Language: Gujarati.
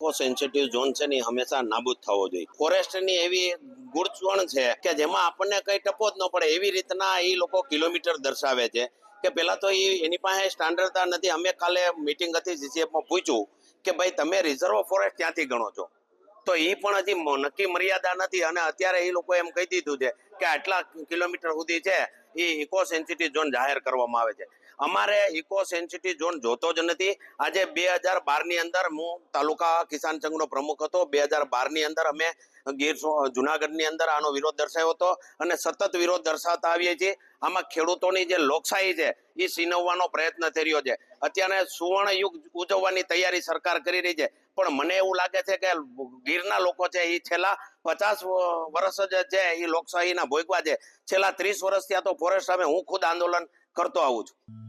સેન્સિટિવ ઝોન છે ને હંમેશા નાબૂદ થવો જોઈએ. ફોરેસ્ટની એવી ગુણચવણ છે કે જેમાં આપણને કઈ ટપો જ ન પડે એવી રીતના એ લોકો કિલોમીટર દર્શાવે છે કે પેલા તો એની પાસે સ્ટાન્ડર્ડતા નથી. અમે કાલે મીટિંગ હતી જીસીએફમાં પૂછ્યું કે ભાઈ તમે રિઝર્વ ફોરેસ્ટ ક્યાંથી ગણો છો, તો એ પણ હજી નક્કી મર્યાદા નથી. અને અત્યારે એ લોકો એમ કહી દીધું છે કે આટલા કિલોમીટર સુધી છે એ ઇકો સેન્સિટિવ ઝોન જાહેર કરવામાં આવે છે. અમારે ઇકો સેન્સિટિવ ઝોન જોતો જ નથી. આજે 2012 ની અંદર હું તાલુકા કિસાન સંઘનો પ્રમુખ હતો. 2012 ની અંદર અમે ગીર જુનાગઢ ની અંદર આનો વિરોધ દર્શાવ્યો હતો અને સતત વિરોધ દર્શાવતા આવીએ છીએ. આમાં ખેડૂતોની જે લોકશાહી છે એ છીનવવાનો પ્રયત્ન થઈ રહ્યો છે. અત્યારે સુવર્ણ યુગ ઉજવવાની તૈયારી સરકાર કરી રહી છે, પણ મને એવું લાગે છે કે ગીરના લોકો છે એ છેલ્લા 50 વર્ષ જ છે એ લોકશાહીના ભોગવા છે. છેલ્લા 30 વર્ષથી આ તો ફોરેસ્ટ સામે હું ખુદ આંદોલન કરતો આવું છું.